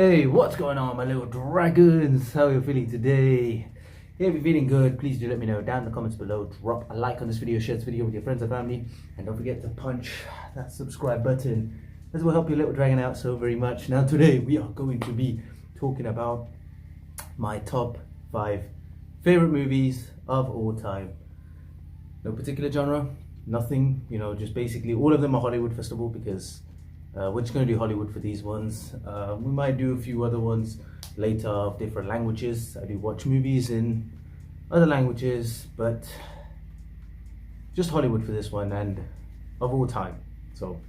Hey, what's going on, my little dragons? How are you feeling today? If you're feeling good, please do let me know down in the comments below. Drop a like on this video, share this video with your friends and family, and don't forget to punch that subscribe button. This will help your little dragon out so very much. Now today we are going to be talking about my top 5 favorite movies of all time. No particular genre, nothing, just basically all of them are Hollywood Festival because we're just going to do Hollywood for these ones. We might do a few other ones later of different languages. I do watch movies in other languages, but just Hollywood for this one and of all time. So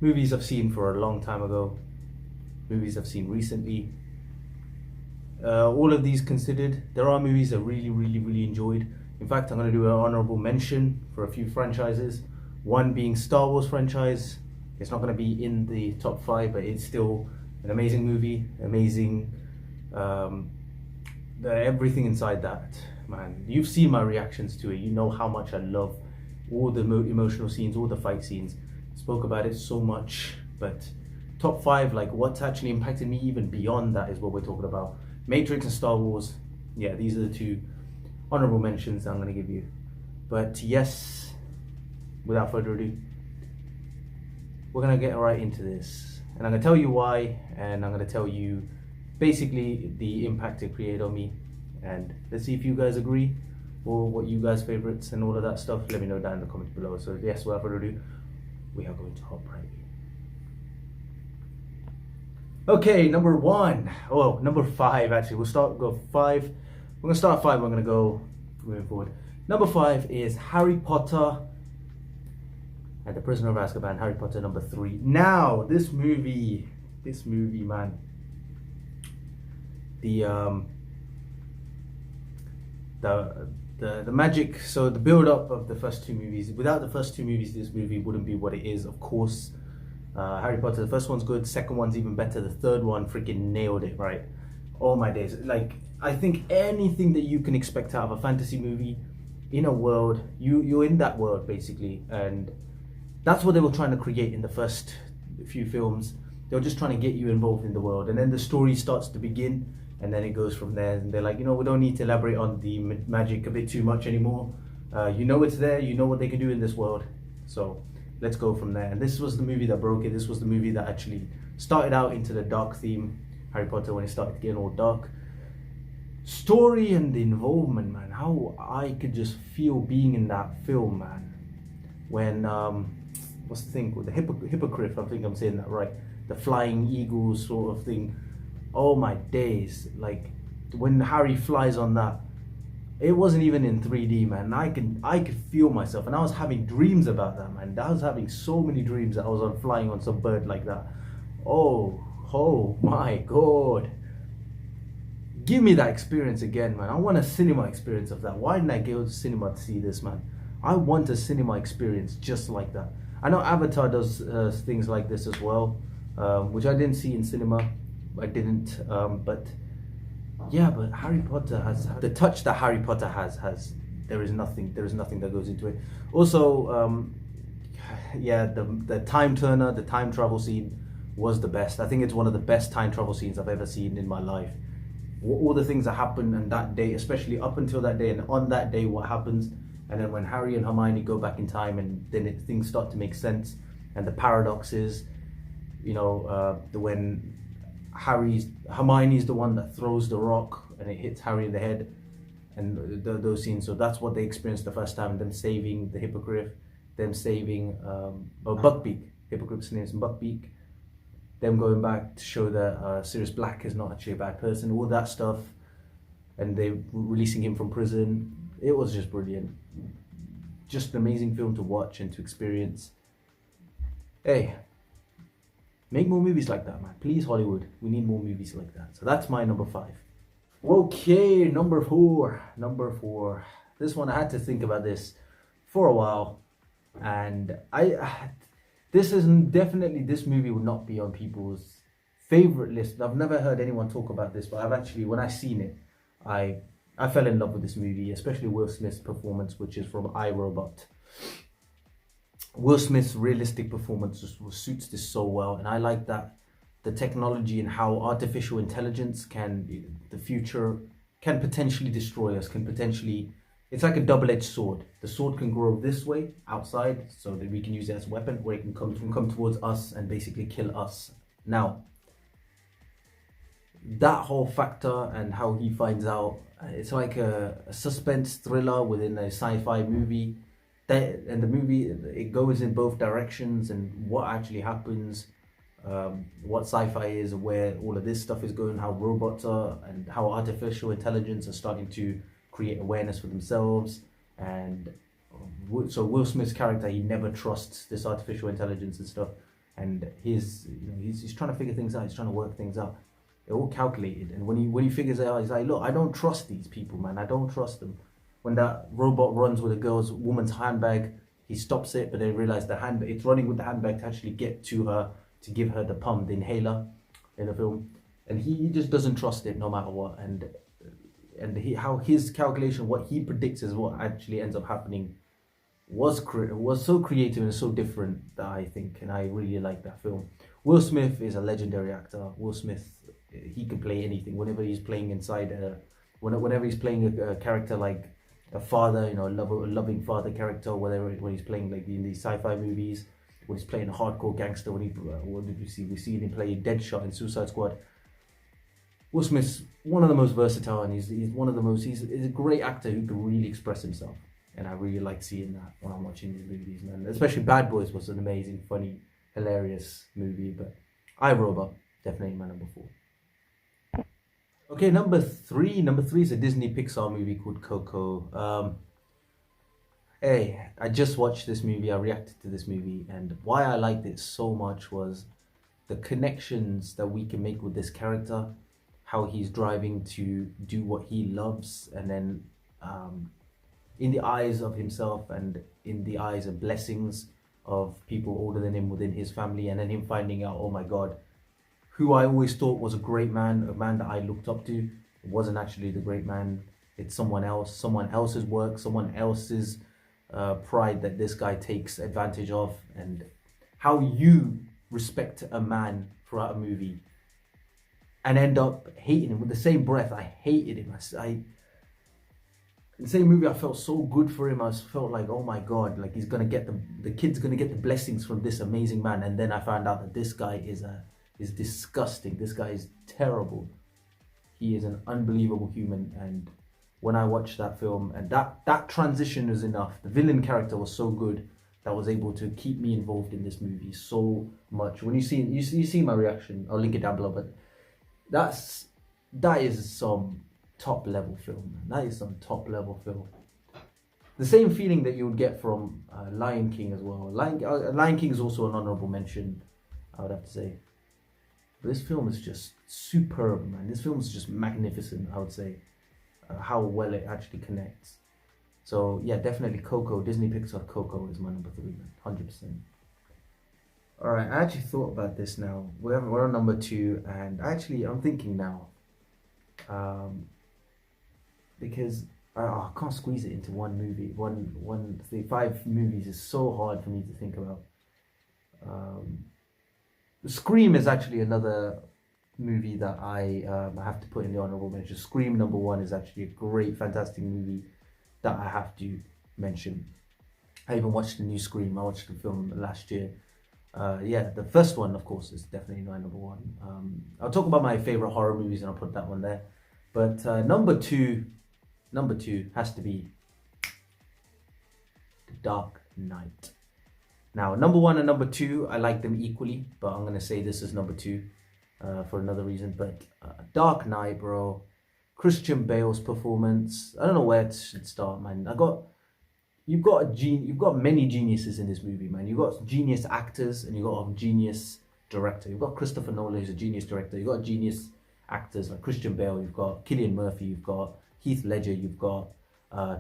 movies I've seen for a long time ago, movies I've seen recently. All of these considered, there are movies I really enjoyed. In fact, I'm going to do an honorable mention for a few franchises. One being Star Wars franchise. It's not going to be in the top 5, but it's still an amazing movie, amazing everything inside that, man. You've seen my reactions to it. You know how much I love all the emotional scenes, all the fight scenes. Spoke about it so much, but top 5, like what's actually impacted me even beyond that is what we're talking about. Matrix and Star Wars. Yeah, these are the 2 honorable mentions I'm going to give you. But yes, without further ado, we're going to get right into this, and I'm going to tell you why, and I'm going to tell you basically the impact it created on me, and let's see if you guys agree or what you guys favorites and all of that stuff. Let me know down in the comments below. So yes, without further ado, we are going to hop right in. Okay, number 5 actually. Go 5. We're going to start at 5. We're going to go moving forward. Number 5 is Harry Potter and the Prisoner of Azkaban, Harry Potter number 3. Now, this movie, man. The magic. So the build up of the first 2 movies. Without the first 2 movies, this movie wouldn't be what it is. Of course, Harry Potter. The first one's good. Second one's even better. The third one freaking nailed it. Right? Oh my days! Like, I think anything that you can expect out of a fantasy movie in a world, you're in that world basically, and that's what they were trying to create in the first few films. They were just trying to get you involved in the world, and then the story starts to begin, and then it goes from there. And they're like, we don't need to elaborate on the magic a bit too much anymore. It's there. You know what they can do in this world. So let's go from there. And this was the movie that broke it. This was the movie that actually started out into the dark theme, Harry Potter, when it started getting all dark. Story and the involvement, man. How I could just feel being in that film, man. When what's the thing called? The hippogriff, I think I'm saying that right. The flying eagles sort of thing. Oh my days. Like when Harry flies on that, it wasn't even in 3D, man. I could feel myself, and I was having dreams about that, man. I was having so many dreams that I was flying on some bird like that. Oh my god. Give me that experience again, man. I want a cinema experience of that. Why didn't I go to cinema to see this, man? I want a cinema experience just like that. I know Avatar does things like this as well, which I didn't see in cinema. I didn't, but yeah, but Harry Potter has the touch that Harry Potter has. There is nothing that goes into it. Also, yeah, the time turner, the time travel scene was the best. I think it's one of the best time travel scenes I've ever seen in my life. All the things that happened on that day, especially up until that day, and on that day what happens. And then when Harry and Hermione go back in time, and then things start to make sense, and the paradoxes, when Hermione's the one that throws the rock and it hits Harry in the head, and those scenes. So that's what they experienced the first time. Them saving the hippogriff, them saving Buckbeak. Hippogriff's name is Buckbeak. Them going back to show that Sirius Black is not actually a bad person. All that stuff, and they releasing him from prison. It was just brilliant. Just an amazing film to watch and to experience. Hey, make more movies like that, man. Please, Hollywood. We need more movies like that. So that's my number 5. Okay, number 4. This one, I had to think about this for a while. And this movie would not be on people's favorite list. I've never heard anyone talk about this, but when I seen it, I fell in love with this movie, especially Will Smith's performance, which is from I, Robot. Will Smith's realistic performance just suits this so well, and I like that the technology and how artificial intelligence the future can potentially destroy us, can potentially, it's like a double-edged sword. The sword can grow this way outside so that we can use it as a weapon, or it can come towards us and basically kill us. Now, that whole factor and how he finds out, it's like a suspense thriller within a sci-fi movie. And the movie, it goes in both directions, and what actually happens, what sci-fi is, where all of this stuff is going, how robots are, and how artificial intelligence are starting to create awareness for themselves. And so Will Smith's character, he never trusts this artificial intelligence and stuff, and he's trying to figure things out, he's trying to work things out. They're all calculated, and when he figures it out, he's like, look, I don't trust these people, man. I don't trust them. When that robot runs with a woman's handbag, he stops it, but they realize it's running with the handbag to actually get to her, to give her the pump, the inhaler in the film, and he just doesn't trust it no matter what. And how his calculation, what he predicts is what actually ends up happening, was so creative and so different that I think, and I really like that film. Will Smith is a legendary actor. Will Smith, he can play anything. Whenever he's playing whenever he's playing a character like a father, a loving father character, whatever, when he's playing like in these sci-fi movies, when he's playing a hardcore gangster, what did we see? We see him play Deadshot in Suicide Squad. Will Smith's one of the most versatile, and he's a great actor who can really express himself. And I really like seeing that when I'm watching these movies, man. Especially Bad Boys was an amazing, funny, hilarious movie. But I, Robot, definitely my number 4. Okay, number three is a Disney Pixar movie called Coco. Hey, I just watched this movie, I reacted to this movie, and why I liked it so much was the connections that we can make with this character, how he's driving to do what he loves, and then in the eyes of himself and in the eyes and blessings of people older than him within his family, and then him finding out, oh my God, who I always thought was a great man, a man that I looked up to, it wasn't actually the great man. It's someone else's work, someone else's pride that this guy takes advantage of, and how you respect a man throughout a movie and end up hating him with the same breath. I hated him. In the same movie, I felt so good for him. I felt like, oh my God, like he's gonna get the kid's gonna get the blessings from this amazing man. And then I found out that this guy is disgusting. This guy is terrible. He is an unbelievable human. And when I watched that film, and that transition was enough. The villain character was so good that was able to keep me involved in this movie so much. When you see my reaction, I'll link it down below. But that is some top level film, man. That is some top level film. The same feeling that you would get from Lion King as well. Lion King is also an honorable mention, I would have to say. But this film is just superb, man. This film is just magnificent, I would say. How well it actually connects. So yeah, definitely Coco. Disney Pixar Coco is my number 3, man. 100%. Alright, I actually thought about this now. We're on number 2, and actually I'm thinking now. Because I can't squeeze it into one movie. 5 movies is so hard for me to think about. Scream is actually another movie that I have to put in the honorable mention. Scream number 1 is actually a great, fantastic movie that I have to mention. I even watched the new Scream. I watched the film last year. Yeah, the first one, of course, is definitely my number 1. I'll talk about my favorite horror movies and I'll put that one there. But number two has to be The Dark Knight. Now, number 1 and number 2, I like them equally, but I'm gonna say this is number 2 for another reason. But Dark Knight, bro, Christian Bale's performance. I don't know where to start, man. You've got many geniuses in this movie, man. You've got genius actors and you've got a genius director. You've got Christopher Nolan, who's a genius director. You've got genius actors like Christian Bale. You've got Cillian Murphy. You've got Heath Ledger. You've got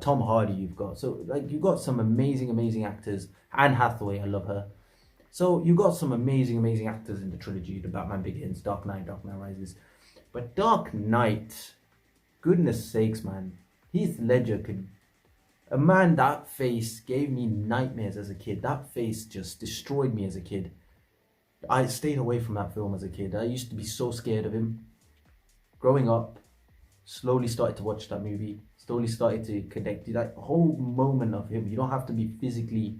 Tom Hardy. You've got you've got some amazing actors. Anne Hathaway, I love her. So you've got some amazing actors in the trilogy: The Batman Begins, Dark Knight Rises. But Dark Knight, goodness sakes, man, Heath Ledger could. A man, that face gave me nightmares as a kid. That face just destroyed me as a kid. I stayed away from that film as a kid. I used to be so scared of him. Growing up, slowly started to watch that movie. Slowly started to connect. That whole moment of him. You don't have to be physically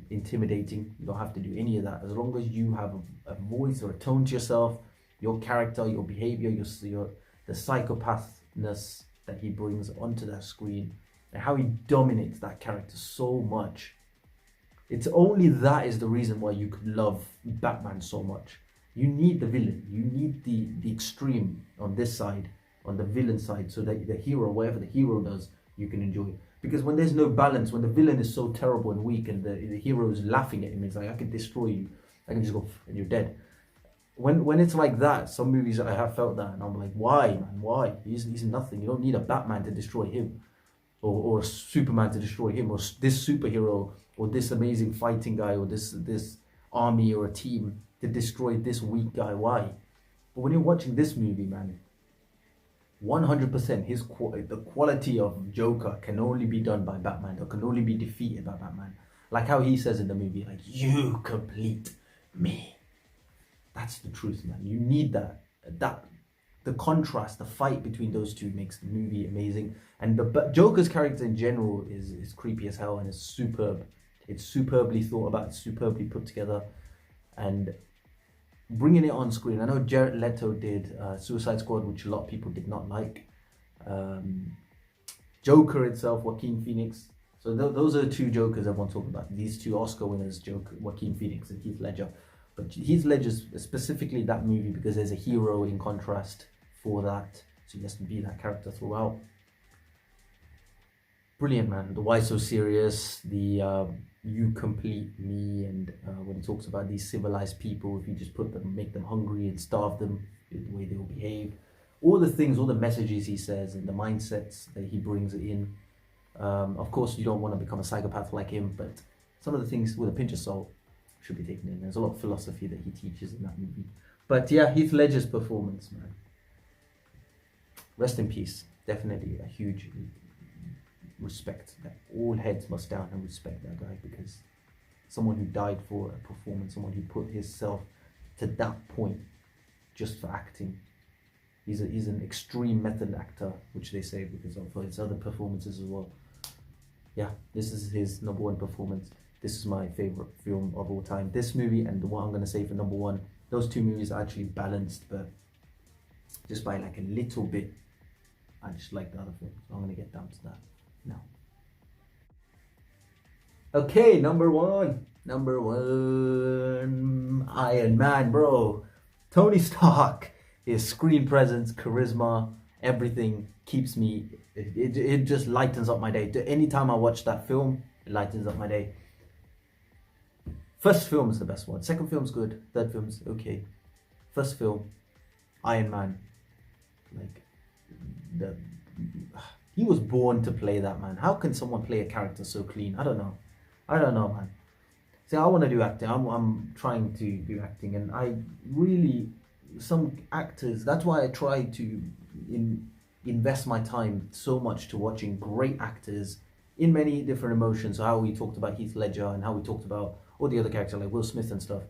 intimidating. You don't have to do any of that. As long as you have a voice or a tone to yourself, your character, your behavior, your the psychopathness that he brings onto that screen, and how he dominates that character so much. It's only that is the reason why you could love Batman so much. You need the villain. You need the extreme on this side, on the villain side, so that the hero, whatever the hero does, you can enjoy. Because when there's no balance, when the villain is so terrible and weak, and the hero is laughing at him, it's like, I can destroy you. I can just go and you're dead. When it's like that, some movies I have felt that, and I'm like, why, man? Why? He's nothing. You don't need a Batman to destroy him, or a Superman to destroy him, or this superhero, or this amazing fighting guy, or this army or a team to destroy this weak guy. Why? But when you're watching this movie, man, 100% the quality of Joker can only be done by Batman, or can only be defeated by Batman. Like how he says in the movie, like, you complete me. That's the truth, man. You need that. The contrast, the fight between those two makes the movie amazing. And the Joker's character in general is creepy as hell, and it's superb. It's superbly thought about, it's superbly put together, and bringing it on screen. I know Jared Leto did Suicide Squad, which a lot of people did not like. Joker itself, Joaquin Phoenix. So those are the two Jokers I want to talk about. These two Oscar winners, Joker, Joaquin Phoenix and Heath Ledger. But Heath Ledger, specifically that movie, because there's a hero in contrast for that. So he has to be that character throughout. Brilliant, man. The Why So Serious, the you complete me, and when he talks about these civilized people, if you just make them hungry and starve them, the way they will behave. All the things, all the messages he says, and the mindsets that he brings in. Of course, you don't want to become a psychopath like him, but some of the things with a pinch of salt should be taken in. There's a lot of philosophy that he teaches in that movie. But yeah, Heath Ledger's performance, man. Rest in peace. Definitely a huge respect. That all heads must down and respect that guy, because someone who died for a performance, someone who put himself to that point just for acting. He's an extreme method actor, which they say because of his other performances as well. Yeah, this is his number one performance. This is my favorite film of all time. This movie and the one I'm going to say for number one, those two movies are actually balanced, but just by like a little bit, I just like the other film. So I'm going to get down to that now. Okay, number one, Iron Man, bro. Tony Stark, his screen presence, charisma, everything keeps me, it just lightens up my day. Anytime I watch that film, it lightens up my day. First film is the best one. Second film's good. Third film's okay. First film, Iron Man. Like, he was born to play that, man. How can someone play a character so clean? I don't know, man. See, I want to do acting. I'm trying to do acting, and I really, some actors, that's why I try to invest my time so much to watching great actors in many different emotions. So how we talked about Heath Ledger, and how we talked about all the other characters like Will Smith and stuff.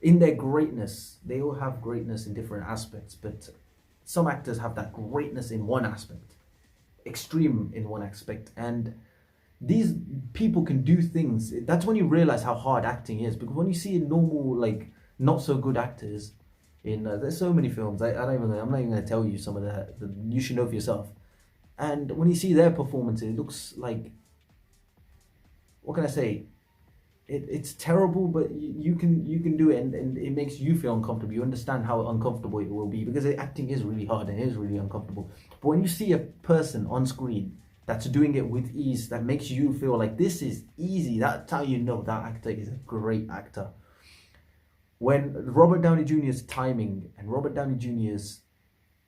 In their greatness, they all have greatness in different aspects, but some actors have that greatness in one aspect, extreme in one aspect, and these people can do things. That's when you realize how hard acting is, because when you see normal, like, not so good actors in there's so many films. I'm not even going to tell you some of the you should know for yourself. And when you see their performances, it looks like, what can I say? It's terrible, but you can do it, and it makes you feel uncomfortable. You understand how uncomfortable it will be, because acting is really hard and it is really uncomfortable. But when you see a person on screen that's doing it with ease, that makes you feel like this is easy, that's how you know that actor is a great actor. When Robert Downey Jr.'s timing, and Robert Downey Jr.'s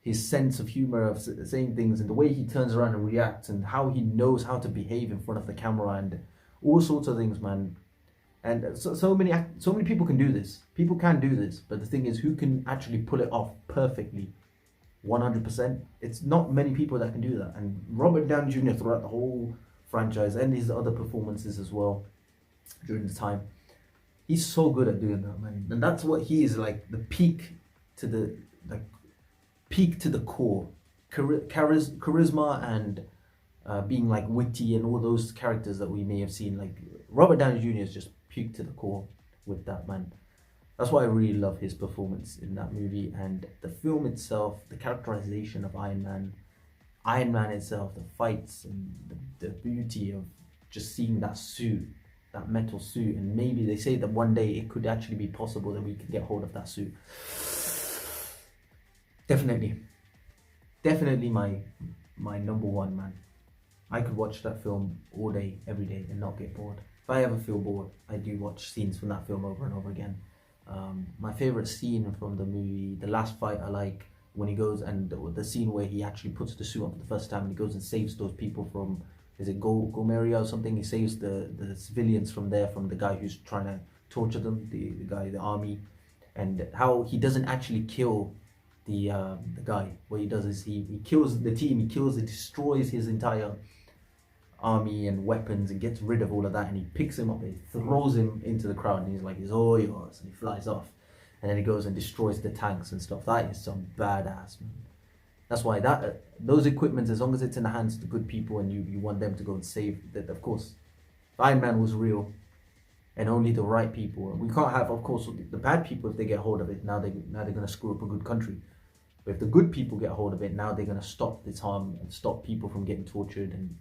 his sense of humor, of saying things, and the way he turns around and reacts, and how he knows how to behave in front of the camera, and all sorts of things, man. And so many people can do this. People can do this, but the thing is, who can actually pull it off perfectly, 100%? It's not many people that can do that. And Robert Downey Jr. throughout the whole franchise, and his other performances as well during the time, He's so good at doing that, man. And that's what he is like, the peak to the like peak to the core. Charisma and being like witty and all those characters that we may have seen. Like Robert Downey Jr. is just peak to the core with that, man. That's why I really love his performance in that movie, and the film itself, the characterization of Iron Man itself, the fights and the beauty of just seeing that suit, that metal suit, and maybe they say that one day it could actually be possible that we could get hold of that suit. Definitely my number one, man. I could watch that film all day, every day, and not get bored. If I ever feel bored, I do watch scenes from that film over and over again. My favorite scene from the movie, the last fight, I like when he goes and the scene where he actually puts the suit on for the first time and he goes and saves those people from, is it Gomeria or something? He saves the civilians from there, from the guy who's trying to torture them, the guy, the army, and how he doesn't actually kill the guy. What he does is he kills the team, he destroys his entire army and weapons and gets rid of all of that, and he picks him up and he throws him into the crowd and he's like, it's all yours, and he flies off, and then he goes and destroys the tanks and stuff. That is some badass, man. That's why those equipments, as long as it's in the hands of the good people and you want them to go and save that, of course, if Iron Man was real and only the right people, we can't have, of course, the bad people, if they get hold of it, now they're going to screw up a good country. But if the good people get hold of it, now they're going to stop this harm and stop people from getting tortured, and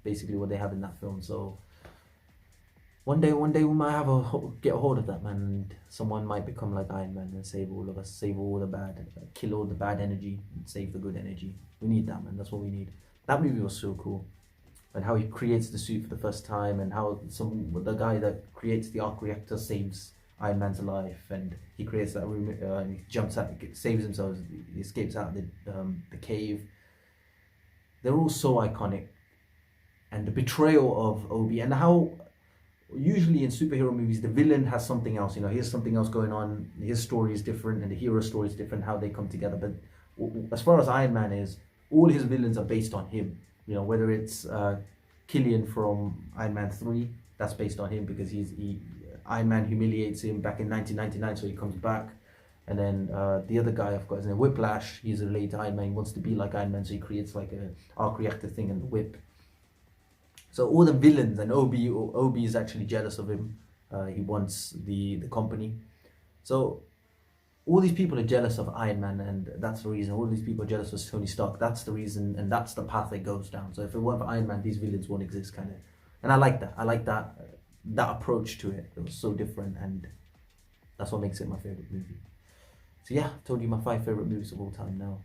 basically what they have in that film. So one day we might get a hold of that, man, and someone might become like Iron Man and save all of us, save all the bad, kill all the bad energy and save the good energy. We need that, man. That's what we need. That movie was so cool, and how he creates the suit for the first time, and how the guy that creates the arc reactor saves Iron Man's life, and he creates that room, and he jumps out, saves himself, he escapes out of the cave. They're all so iconic. And the betrayal of Obi, and how usually in superhero movies the villain has something else, here's something else going on, his story is different and the hero's story is different, how they come together. But as far as Iron Man is, all his villains are based on him. Whether it's Killian from Iron Man 3, that's based on him, because Iron Man humiliates him back in 1999, so he comes back. And then the other guy, of course, Whiplash, he's related to Iron Man, he wants to be like Iron Man, so he creates like a arc reactor thing and the whip. So all the villains, and Obi is actually jealous of him. He wants the company. So all these people are jealous of Iron Man, and that's the reason. All these people are jealous of Tony Stark. That's the reason, and that's the path it goes down. So if it weren't for Iron Man, these villains won't exist, kind of. And I like that. I like that approach to it. It was so different, and that's what makes it my favorite movie. So yeah, I've told you my 5 favorite movies of all time now.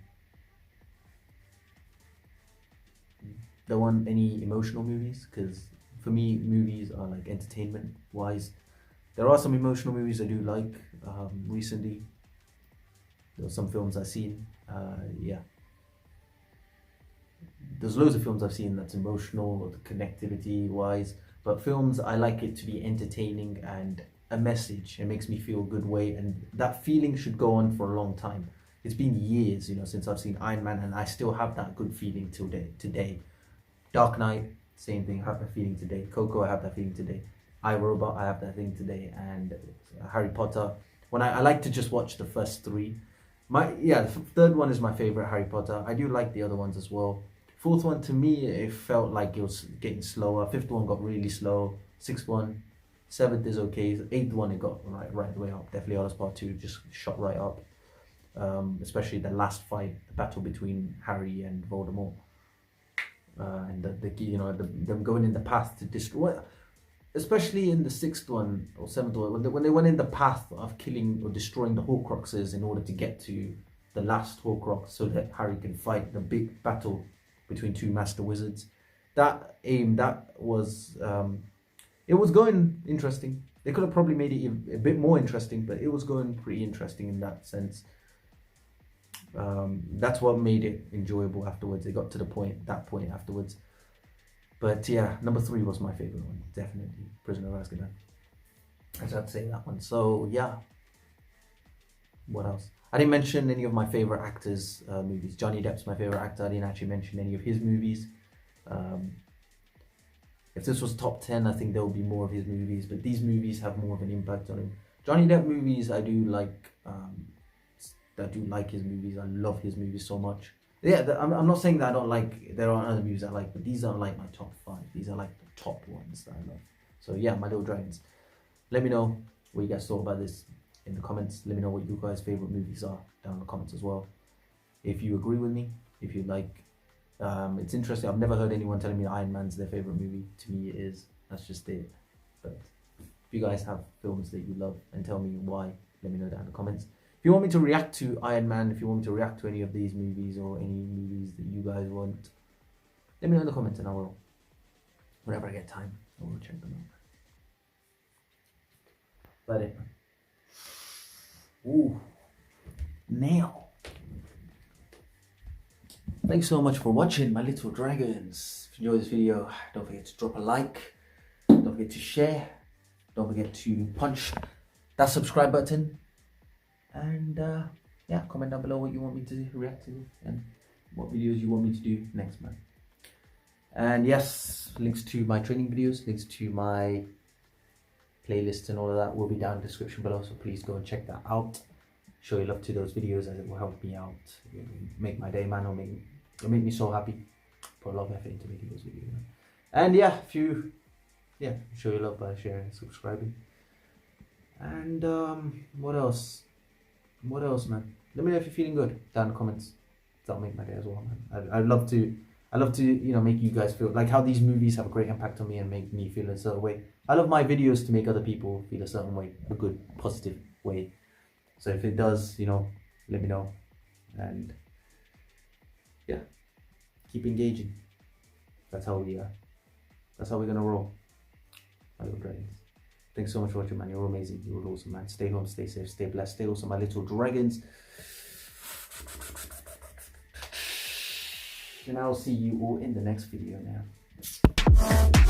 Don't want any emotional movies, because for me movies are like entertainment wise. There are some emotional movies I do like. Recently there were some films I've seen, there's loads of films I've seen that's emotional or connectivity wise, but films I like it to be entertaining and a message. It makes me feel a good way, and that feeling should go on for a long time. It's been years since I've seen Iron Man, and I still have that good feeling till today. Dark Knight, same thing, I have that feeling today. Coco, I have that feeling today. I, Robot, I have that thing today. And Harry Potter, when I like to just watch the first 3. The third one is my favorite, Harry Potter. I do like the other ones as well. 4th one, to me, it felt like it was getting slower. 5th one got really slow. 6th one, 7th is okay. 8th one, it got right way up. Definitely Others Part 2 just shot right up. Especially the last fight, the battle between Harry and Voldemort. And them going in the path to destroy, especially in the 6th one or 7th one, when they went in the path of killing or destroying the Horcruxes in order to get to the last Horcrux, so that Harry can fight the big battle between 2 master wizards. That was it was going interesting. They could have probably made it a bit more interesting, but it was going pretty interesting in that sense. That's what made it enjoyable afterwards. It got to that point afterwards. But yeah, number 3 was my favorite one, definitely. Prisoner of Azkaban. I just had to say that one. So yeah, what else? I didn't mention any of my favorite actors' movies. Johnny Depp's my favorite actor. I didn't actually mention any of his movies. If this was top 10, I think there would be more of his movies, but these movies have more of an impact on him. Johnny Depp movies, I do like his movies. I love his movies so much. Yeah, I'm not saying that I don't like, there are other movies I like, but these are like my top 5. These are like the top ones that I love. So yeah, My Little Dragons. Let me know what you guys thought about this in the comments. Let me know what you guys' favorite movies are down in the comments as well. If you agree with me, if you like, it's interesting. I've never heard anyone telling me Iron Man's their favorite movie. To me, it is. That's just it. But if you guys have films that you love and tell me why, let me know down in the comments. If you want me to react to Iron Man, if you want me to react to any of these movies or any movies that you guys want, let me know in the comments and I will, whenever I get time, I will check them out. But it. Ooh. Nail. Thanks so much for watching, my little dragons. If you enjoyed this video, don't forget to drop a like, don't forget to share, don't forget to punch that subscribe button, and yeah, comment down below what you want me to react to and what videos you want me to do next month. And yes, links to my training videos, links to my playlist and all of that will be down in the description below, so please go and check that out. Show your love to those videos as it will help me out. It will make my day, man. It'll make me so happy. Put a lot of effort into making those videos. And yeah, if you show your love by sharing and subscribing. And what else? What else, man? Let me know if you're feeling good down in the comments. That'll make my day as well, man. I'd love to make you guys feel like how these movies have a great impact on me and make me feel a certain way. I love my videos to make other people feel a certain way, a good, positive way. So if it does, let me know. And yeah, keep engaging. That's how we're gonna roll. My little dragons. Thanks so much for watching, man. You're amazing. You're awesome, man. Stay home, stay safe, stay blessed, stay awesome, my little dragons. And I'll see you all in the next video now.